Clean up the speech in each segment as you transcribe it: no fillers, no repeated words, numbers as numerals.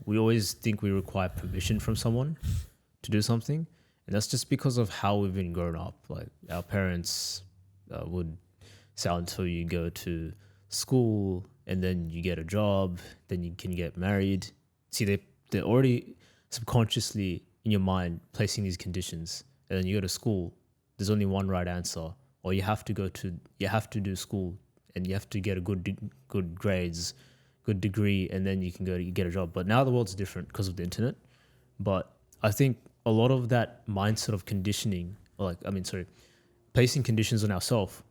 we always think we require permission from someone to do something, and that's just because of how we've been grown up. Like our parents would say until you go to school and then you get a job, then you can get married. See, they're already subconsciously in your mind placing these conditions, and then you go to school. There's only one right answer, or you have to do school, and you have to get a good grades, good degree, and then you can get a job. But now the world's different because of the internet. But I think a lot of that mindset of conditioning, placing conditions on ourselves,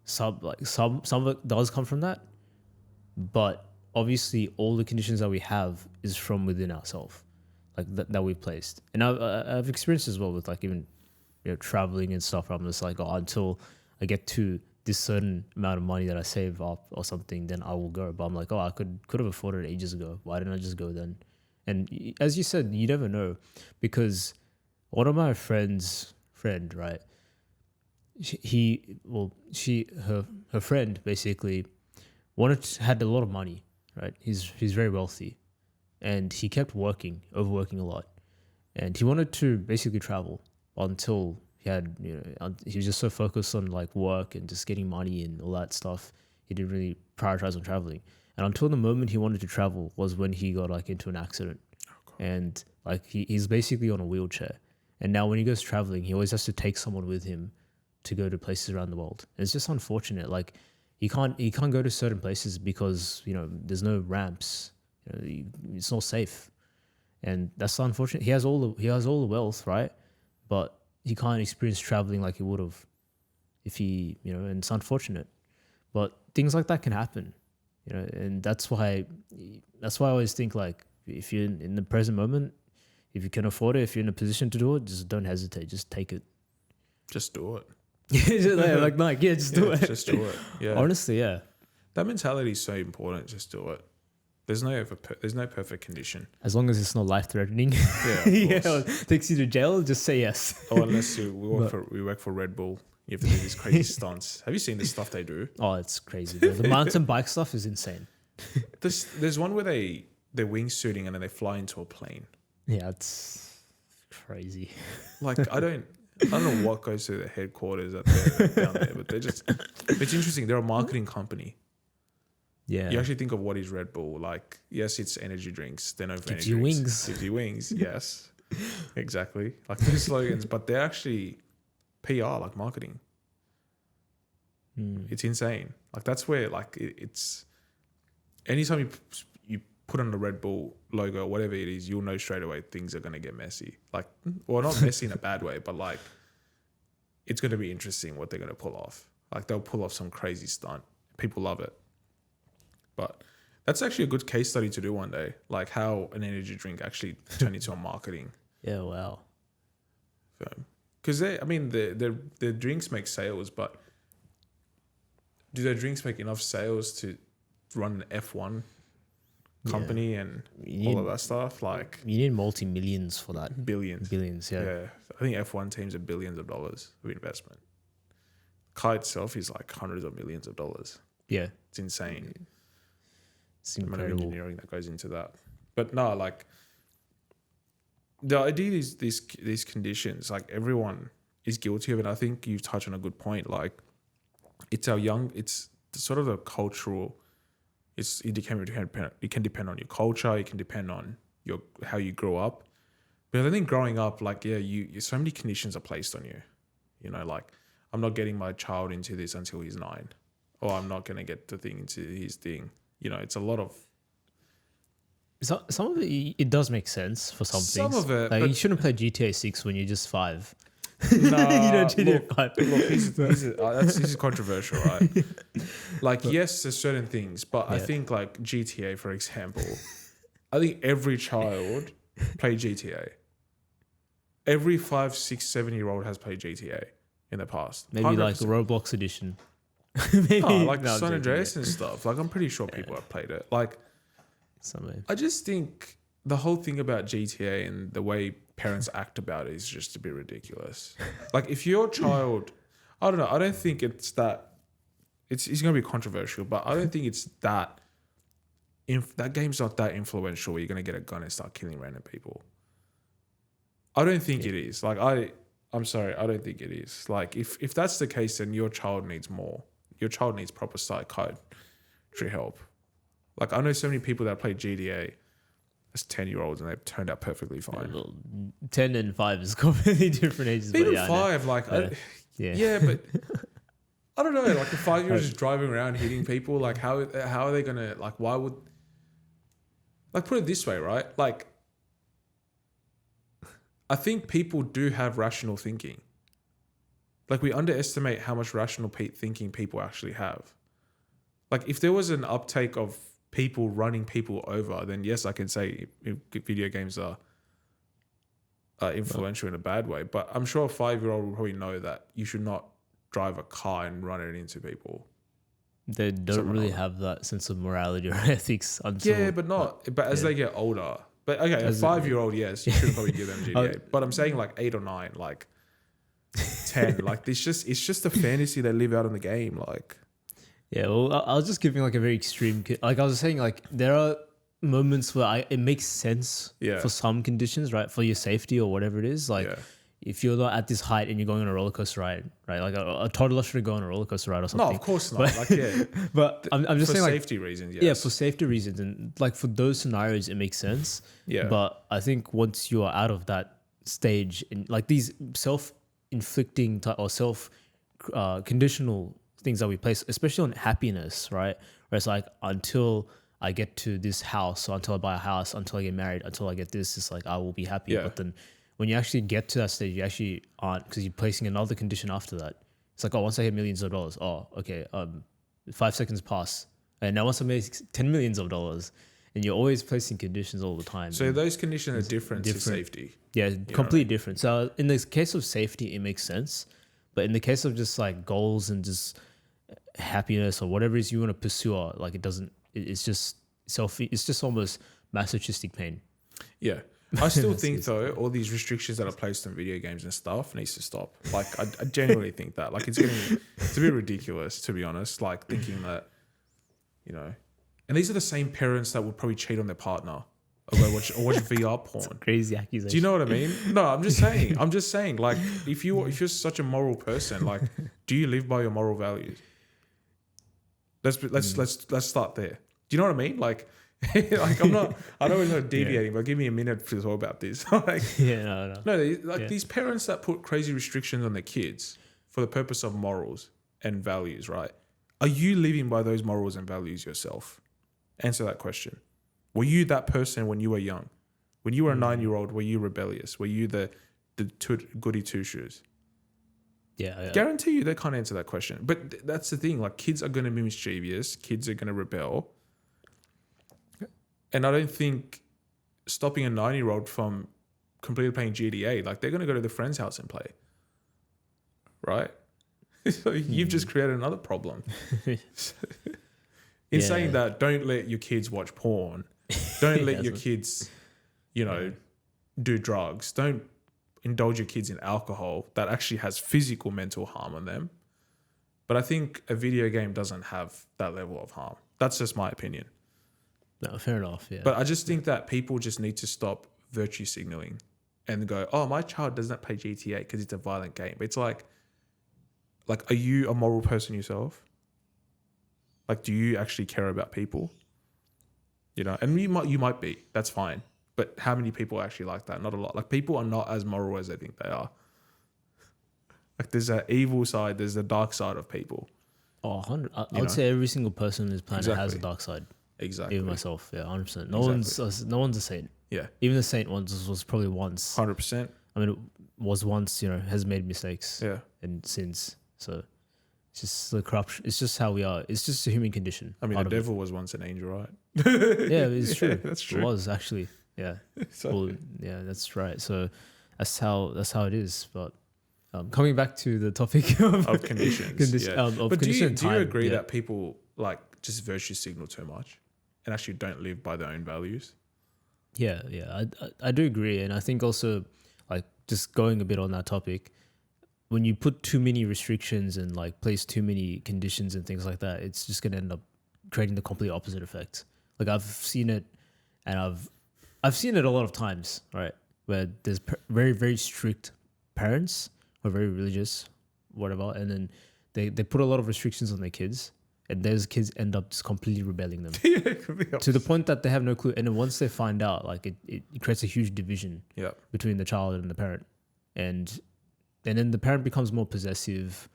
some of it does come from that, but obviously all the conditions that we have is from within ourselves, like that we've placed. And I've experienced as well with like even traveling and stuff. I'm just like, until I get to this certain amount of money that I save up or something, then I will go. But I'm like, I could have afforded it ages ago. Why didn't I just go then? And as you said, you never know, because one of my friend, right? Her friend basically had a lot of money, right? He's very wealthy, and he kept overworking a lot, and he wanted to basically travel until he was just so focused on like work and just getting money and all that stuff. He didn't really prioritize on traveling, and until the moment he wanted to travel was when he got like into an accident, and like he's basically on a wheelchair, and now when he goes traveling, he always has to take someone with him to go to places around the world. And it's just unfortunate. Like he can't go to certain places because there's no ramps. It's not safe, and that's unfortunate. He has all the wealth, right? But he can't experience traveling like he would have if he and it's unfortunate. But things like that can happen, and that's why I always think, like, if you're in the present moment, if you can afford it, if you're in a position to do it, just don't hesitate. Just take it. Just do it. Just do it. Just do it. Yeah. Honestly, yeah. That mentality is so important. Just do it. There's no perfect condition. As long as it's not life threatening. Yeah. Of course. Takes you to jail, just say yes. Or unless we work for RedBull, you have to do these crazy stunts. Have you seen the stuff they do? Oh, it's crazy. The mountain bike stuff is insane. There's one where they're wingsuiting and then they fly into a plane. Yeah, it's crazy. Like I don't know what goes through their headquarters down there, but it's interesting. They're a marketing company. Yeah. You actually think of what is Red Bull. Like, yes, it's energy drinks. They're known for Gives energy you drinks. wings. Gives you wings. Yes. Exactly. Like these slogans, but they're actually PR, like marketing. It's insane. Like that's where like it's anytime you put on the Red Bull logo or whatever it is, you'll know straight away things are going to get messy. Like, well, not messy in a bad way, but like it's going to be interesting what they're going to pull off. Like they'll pull off some crazy stunt. People love it. But that's actually a good case study to do one day, like how an energy drink actually turned into a marketing. Yeah, wow. Because their drinks make sales, but do their drinks make enough sales to run an F1 company and all of that stuff? Like you need multi-millions for that. Billions, yeah. Yeah, I think F1 teams are billions of dollars of investment. Car itself is like hundreds of millions of dollars. Yeah, it's insane. It's The amount of incredible. engineering that goes into that. But no, like the idea is these conditions, like everyone is guilty of it. I think you've touched on a good point. Like it's sort of a cultural. It can depend on your culture. It can depend on how you grow up. But I think growing up, like so many conditions are placed on you. Like I'm not getting my child into this until he's 9, or I'm not going to get the thing into his thing. It's a lot of. Some of it does make sense for some things. Some of it, like you shouldn't play GTA 6 when you're just 5. Nah, GTA 5. This is controversial, right? Like, yes, there's certain things, but I think like GTA, for example, I think every child played GTA. Every 5, 6, 7-year-old has played GTA in the past. Maybe 100%. like the Roblox edition. Like San Andreas and stuff. Like I'm pretty sure people have played it. Like I just think the whole thing about GTA and the way parents act about it is just a bit ridiculous. Like if your child, I don't know, I don't think it's that. It's going to be controversial, but I don't think it's that that game's not that influential where you're going to get a gun and start killing random people. I don't think it is. Like, I'm sorry, I don't think it is. Like, if that's the case, then your child needs more. Your child needs proper psychiatry help. Like, I know so many people that play GTA as 10-year-olds and they've turned out perfectly fine. Well, 10 and 5 is completely different ages. Even but 5, like, yeah, but I don't know. Like, a 5-year-old just driving around hitting people. Like, how are they gonna, like, why would, like, put it this way, right? Like, I think people do have rational thinking. Like, we underestimate how much rational thinking people actually have. Like, if there was an uptake of people running people over, then yes, I can say video games are influential in a bad way. But I'm sure a 5-year-old will probably know that you should not drive a car and run it into people. They don't really have that sense of morality or ethics until... Yeah, but not. But as they get older... But okay, a 5-year-old, yes, you should probably give them GTA. But I'm saying like 8 or 9, like 10. Like, it's just a fantasy they live out in the game. Like... Yeah, well, I was just giving like a very extreme... Like, I was saying, like, there are moments where it makes sense for some conditions, right? For your safety or whatever it is. Like, if you're not at this height and you're going on a roller coaster ride, right? Like, a toddler shouldn't go on a roller coaster ride or something. No, of course not. But I'm just saying, like... For safety reasons, yes. Yeah, for safety reasons. And, like, for those scenarios, it makes sense. Yeah. But I think once you are out of that stage, and like these self-inflicting or self-conditional things that we place, especially on happiness, right? Where it's like, until I get to this house, or until I buy a house, until I get married, until I get this, it's like, I will be happy. Yeah. But then when you actually get to that stage, you actually aren't, because you're placing another condition after that. It's like, oh, once I hit millions of dollars, oh, okay, 5 seconds pass. And now once I make $10 million, and you're always placing conditions all the time. So those conditions are different to safety. Yeah, completely different. So in the case of safety, it makes sense. But in the case of just like goals and just happiness or whatever it is you want to pursue, like, it doesn't, it's just it's just almost masochistic pain. Yeah. I still think though, all these restrictions that are placed on video games and stuff needs to stop. Like, I genuinely think that, like, it's a bit ridiculous, to be honest. Like, thinking that, you know, and these are the same parents that would probably cheat on their partner or watch VR porn. Crazy accusation. Do you know what I mean? No, I'm just saying, like, if you're such a moral person, like, do you live by your moral values? Let's start there. Do you know what I mean? Like, I don't know deviating, but give me a minute to talk about this. Like, these parents that put crazy restrictions on their kids for the purpose of morals and values, right? Are you living by those morals and values yourself? Answer that question. Were you that person when you were young? When you were a 9-year-old, were you rebellious? Were you the goody two-shoes? Yeah. Guarantee you they can't answer that question. But that's the thing. Like, kids are going to be mischievous. Kids are going to rebel. And I don't think stopping a 9-year-old from completely playing GTA, like, they're going to go to their friend's house and play. Right? So you've just created another problem. In saying that, don't let your kids watch porn. Don't let your kids, do drugs. Don't indulge your kids in alcohol that actually has physical mental harm on them. But I think a video game doesn't have that level of harm. That's just my opinion. No, fair enough, yeah. But I just think that people just need to stop virtue signaling and go, oh, my child does not play GTA because it's a violent game. It's like, are you a moral person yourself? Like, do you actually care about people? And you might be. That's fine. But how many people are actually like that? Not a lot. Like, people are not as moral as they think they are. Like, there's an evil side. There's the dark side of people. Oh, 100. I would say every single person on this planet has a dark side. Exactly. Even myself, yeah, 100%. No one's a saint. Yeah. Even the saint was probably once. 100%. I mean, it was once, has made mistakes. Yeah. And sins. So it's just the corruption. It's just how we are. It's just a human condition. I mean, the devil was once an angel, right? Yeah, it's true. That's true. It was actually. Yeah. Yeah, that's right. So that's how it is. But coming back to the topic of conditions. But do you agree that people like just virtue signal too much and actually don't live by their own values? Yeah. I do agree. And I think also, like, just going a bit on that topic, when you put too many restrictions and like place too many conditions and things like that, it's just going to end up creating the complete opposite effect. Like I've seen it, and I've seen it a lot of times, right? Where there's very very strict parents who are very religious, whatever, and then they put a lot of restrictions on their kids, and those kids end up just completely rebelling them to the point that they have no clue. And then once they find out, like it creates a huge division between the child and the parent, and then the parent becomes more possessive,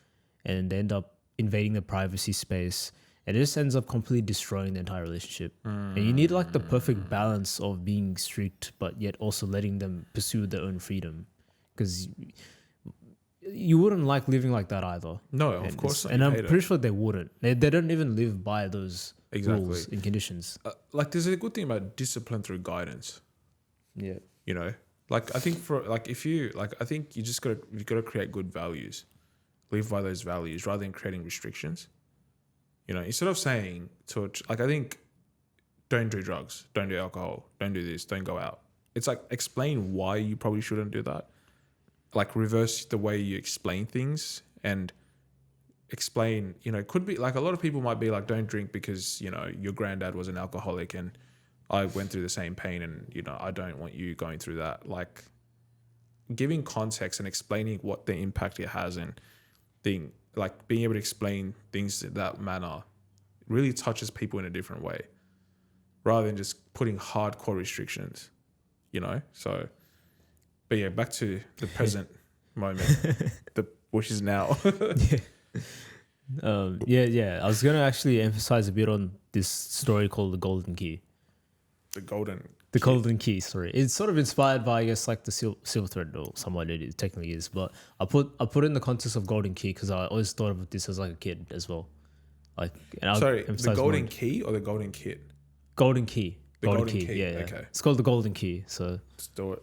and they end up invading the privacy space, and it just ends up completely destroying the entire relationship. And you need like the perfect balance of being strict, but yet also letting them pursue their own freedom, because you wouldn't like living like that either. No, of course not. And I'm pretty sure they wouldn't. They don't even live by those Exactly. rules and conditions. Like there's a good thing about discipline through guidance. Yeah. You know, like I think I think you gotta create good values, live by those values rather than creating restrictions. You know, instead of saying I think, don't do drugs, don't do alcohol, don't do this, don't go out. It's like explain why you probably shouldn't do that. Like reverse the way you explain things and explain, you know, could be like a lot of people might be like, don't drink because, you know, your granddad was an alcoholic and I went through the same pain and, you know, I don't want you going through that. Like giving context and explaining what the impact it has and being able to explain things in that manner really touches people in a different way rather than just putting hardcore restrictions, you know? So, but yeah, back to the present moment, which is now. Yeah. I was going to actually emphasize a bit on this story called The Golden Key. The Golden Key, sorry. It's sort of inspired by, I guess, like the silver thread, or somewhat it technically is. But I put in the context of Golden Key because I always thought of this as like a kid as well. Like, the Golden Key or the Golden Kid? Golden Key. The Golden Key. Yeah. Okay. It's called The Golden Key. So let's do it.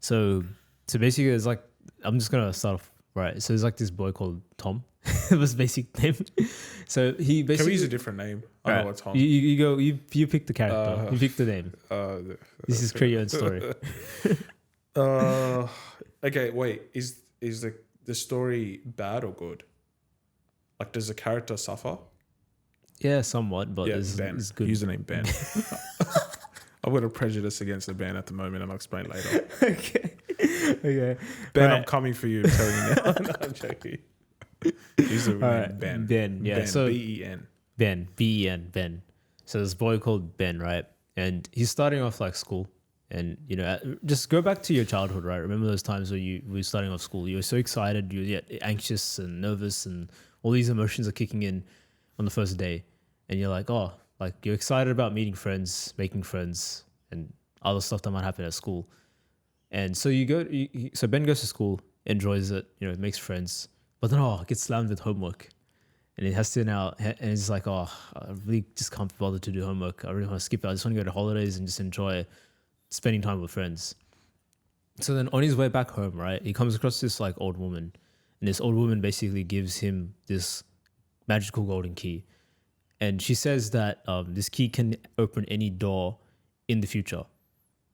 So basically, it's like, I'm just gonna start off right. So there's like this boy called Tom. It was basic name. So he basically. Can we use a different name? I right. know what Tom. You pick the character. You pick the name. This is create your own story. Okay, wait. Is the story bad or good? Like, does the character suffer? Yeah, somewhat, but Ben. It's good. Username Ben. I've got a prejudice against the Ben at the moment, and I'll explain later. Okay. Ben, right. I'm coming for you. I'm telling you now. No, I'm joking. Username Ben. Ben, yeah. So Ben. Ben. Ben. So this boy called Ben, right? And he's starting off like school. And, you know, just go back to your childhood, right? Remember those times where you were starting off school. You were so excited. You were anxious and nervous, and all these emotions are kicking in on the first day. And you're like, oh, like you're excited about meeting friends, making friends, and other stuff that might happen at school. And so so Ben goes to school, enjoys it, you know, makes friends, but then gets slammed with homework, and he has to now, and he's like, I really just can't be bothered to do homework. I really want to skip it. I just want to go to holidays and just enjoy spending time with friends. So then on his way back home, right, he comes across this like old woman, and this old woman basically gives him this magical golden key. And she says that this key can open any door in the future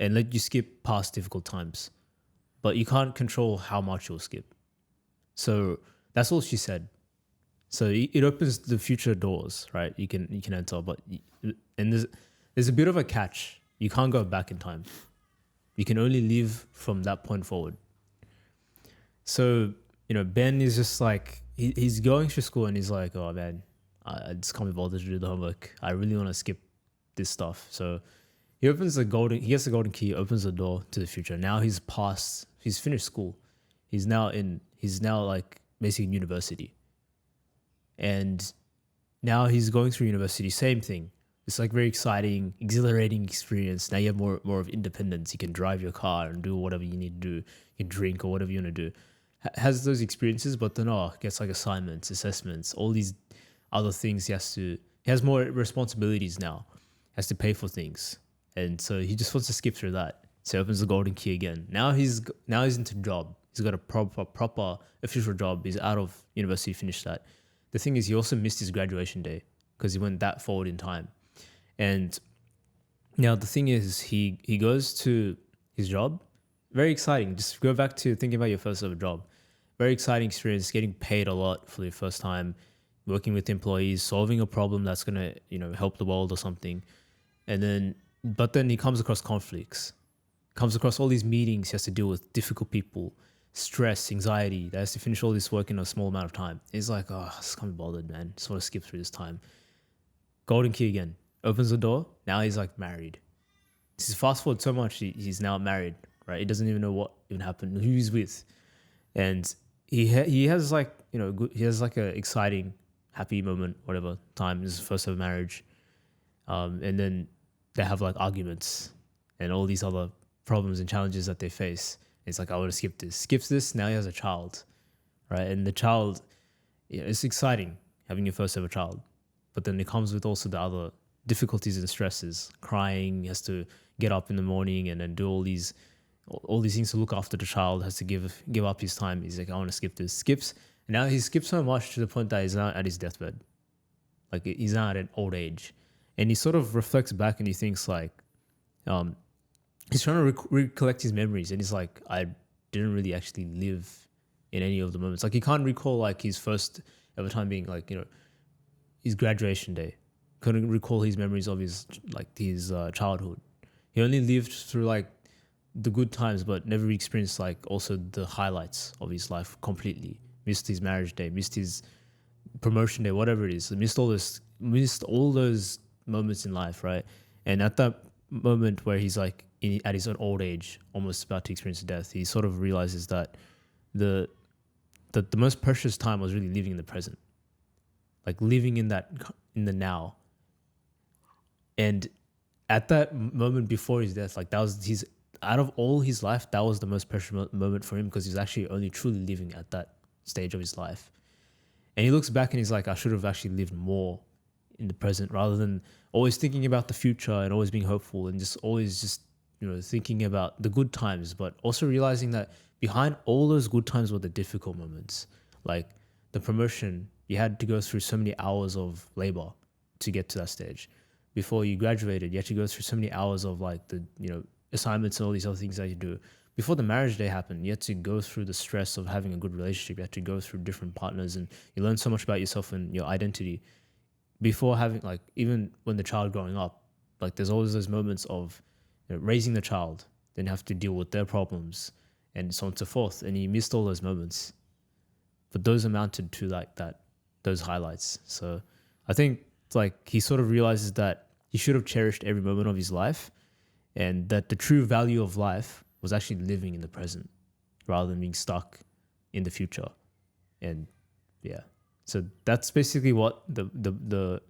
and let you skip past difficult times. But you can't control how much you'll skip. So that's all she said. So it opens the future doors, right? You can enter, and there's a bit of a catch. You can't go back in time. You can only live from that point forward. So, you know, Ben is just like, he's going through school and he's like, oh man, I just can't be bothered to do the homework. I really want to skip this stuff. So he gets the golden key, opens the door to the future. Now he's finished school. He's now like basically in university. And now he's going through university, same thing. It's like very exciting, exhilarating experience. Now you have more of independence. You can drive your car and do whatever you need to do. You can drink or whatever you want to do. Has those experiences, but then gets like assignments, assessments, all these other things. He has more responsibilities now. Has to pay for things, and so he just wants to skip through that. So he opens the golden key again. Now he's into job. He's got a proper official job. He's out of university, finished that. The thing is, he also missed his graduation day because he went that forward in time. And now the thing is, he goes to his job. Very exciting. Just go back to thinking about your first ever job. Very exciting experience, getting paid a lot for the first time, working with employees, solving a problem that's going to, you know, help the world or something. And then, but then he comes across conflicts, comes across all these meetings. He has to deal with difficult people, stress, anxiety. That has to finish all this work in a small amount of time. He's like, oh, I just can't be bothered, man. Just want to skip through this time. Golden key again. Opens the door. Now he's like married. He's fast forward so much. He's now married, right? He doesn't even know what even happened, who he's with. And he has like, he has like a exciting, happy moment, whatever time. This is his first ever marriage. And then they have like arguments and all these other problems and challenges that they face. It's like, I want to skip this. Skips this. Now he has a child, right? And the child, it's exciting having your first ever child. But then it comes with also the other difficulties and stresses. Crying, he has to get up in the morning and then do all these things to look after the child, has to give up his time. He's like, I want to skip this. Skips. And now he skips so much to the point that he's now at his deathbed. Like he's now at an old age. And he sort of reflects back and he thinks like, he's trying to recollect his memories. And he's like, I didn't really actually live in any of the moments. Like he can't recall like his first ever time being like, his graduation day. Couldn't recall his memories of his childhood. He only lived through like the good times, but never experienced like also the highlights of his life completely. Missed his marriage day, missed his promotion day, whatever it is. Missed all those moments in life, right? And at that moment where he's like at his own old age, almost about to experience death, he sort of realizes that the most precious time was really living in the present. Like living in the now. And at that moment before his death, like that was out of all his life, that was the most precious moment for him because he's actually only truly living at that stage of his life. And he looks back and he's like, I should have actually lived more in the present rather than always thinking about the future and always being hopeful and just always thinking about the good times, but also realizing that behind all those good times were the difficult moments. Like the promotion, you had to go through so many hours of labor to get to that stage. Before you graduated, you had to go through so many hours of like the, assignments and all these other things that you do. Before the marriage day happened, you had to go through the stress of having a good relationship. You had to go through different partners and you learn so much about yourself and your identity. Before having like, even when the child growing up, like there's always those moments of raising the child, then you have to deal with their problems and so on and so forth. And you missed all those moments. But those amounted to like those highlights. So I think like he sort of realizes that he should have cherished every moment of his life and that the true value of life was actually living in the present rather than being stuck in the future. And yeah, so that's basically what the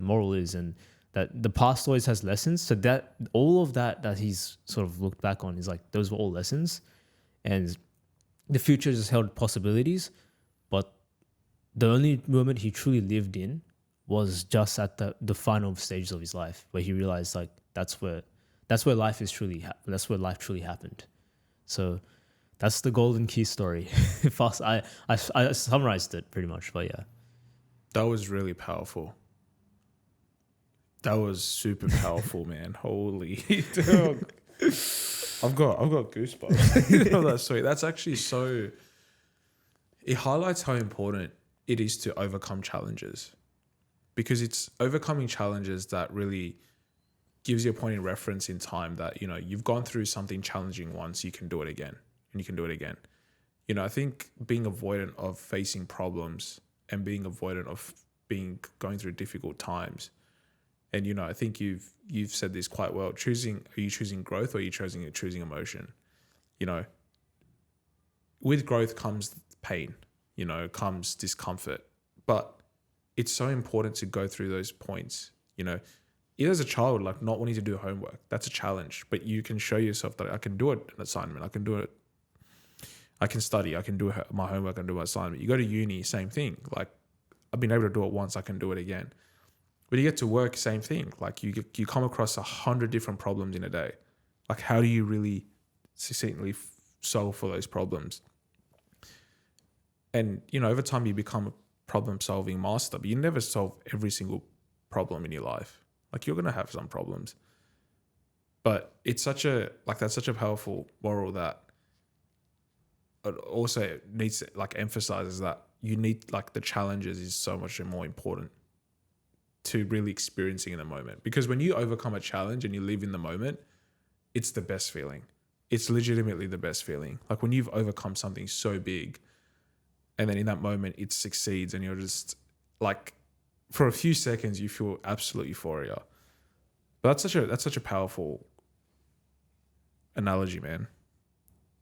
moral is, and that the past always has lessons. So that all of that he's sort of looked back on is like, those were all lessons, and the future just held possibilities. But the only moment he truly lived in was just at the final stages of his life, where he realized like that's where life is truly that's where life truly happened. So that's the golden key story. Fast, I summarized it pretty much, but yeah, That was really powerful. That was super powerful, man. Holy dog. I've got goosebumps. That's sweet. That's actually so. It highlights how important it is to overcome challenges, because it's overcoming challenges that really gives you a point in reference in time that, you've gone through something challenging once, you can do it again, and you can do it again. I think being avoidant of facing problems and being avoidant of going through difficult times. And, I think you've said this quite well. Are you choosing growth or are you choosing emotion? With growth comes pain, comes discomfort. But it's so important to go through those points, Even as a child, like not wanting to do homework, that's a challenge. But you can show yourself that I can do it, an assignment. I can do it. I can study. I can do my homework and do my assignment. You go to uni, same thing. Like I've been able to do it once, I can do it again. When you get to work, same thing. Like you come across 100 different problems in a day. Like how do you really succinctly solve for those problems? And, over time you become a problem-solving master, but you never solve every single problem in your life. Like you're going to have some problems. But it's that's such a powerful moral that it also needs to emphasizes that you need the challenges is so much more important to really experiencing in a moment. Because when you overcome a challenge and you live in the moment, it's the best feeling. It's legitimately the best feeling. Like when you've overcome something so big and then in that moment it succeeds and you're just like, for a few seconds you feel absolute euphoria. But that's such a powerful analogy, man.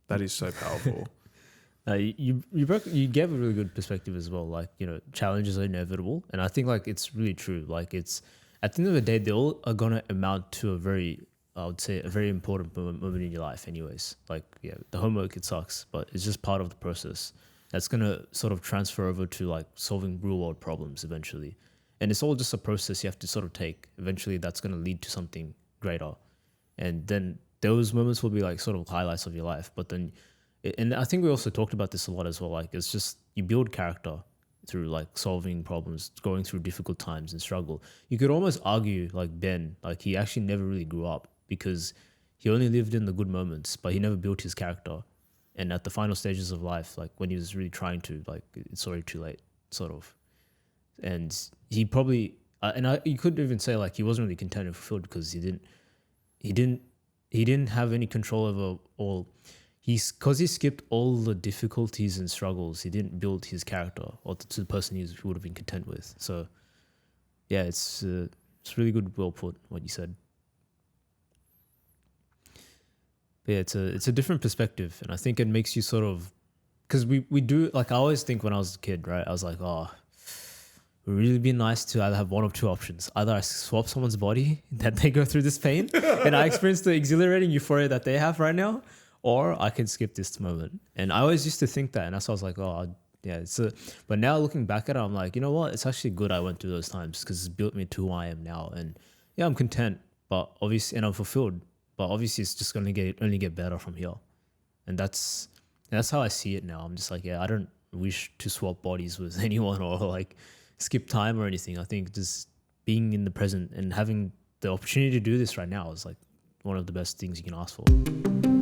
That is so powerful. You gave a really good perspective as well. Like, you know, challenges are inevitable, and I think like it's really true. Like it's at the end of the day, they all are gonna amount to I would say a very important moment in your life, anyways. Like, yeah, the homework, it sucks, but it's just part of the process. That's gonna sort of transfer over to like solving real world problems eventually, and it's all just a process you have to sort of take. Eventually, that's gonna lead to something greater, and then those moments will be like sort of highlights of your life. But then, and I think we also talked about this a lot as well. Like it's just you build character through like solving problems, going through difficult times and struggle. You could almost argue like Ben, like he actually never really grew up because he only lived in the good moments, but he never built his character. And at the final stages of life, like when he was really trying to, like it's already too late, sort of. And he probably, you could even say like he wasn't really content and fulfilled because he didn't have any control over all. Because he skipped all the difficulties and struggles, he didn't build his character or to the person he would have been content with. So, yeah, it's really good, well put what you said. But yeah, it's a different perspective, and I think it makes you sort of, because we do, like I always think when I was a kid, right? I was like, oh, it would really be nice to either have one of two options. Either I swap someone's body that they go through this pain and I experience the exhilarating euphoria that they have right now, or I can skip this moment. And I always used to think that, and that's why I was like, oh, yeah. But now looking back at it, I'm like, you know what? It's actually good I went through those times because it's built me to who I am now. And yeah, I'm content, but obviously, and I'm fulfilled. But obviously, it's just gonna only get better from here. And that's how I see it now. I'm just like, yeah, I don't wish to swap bodies with anyone or like skip time or anything. I think just being in the present and having the opportunity to do this right now is like one of the best things you can ask for.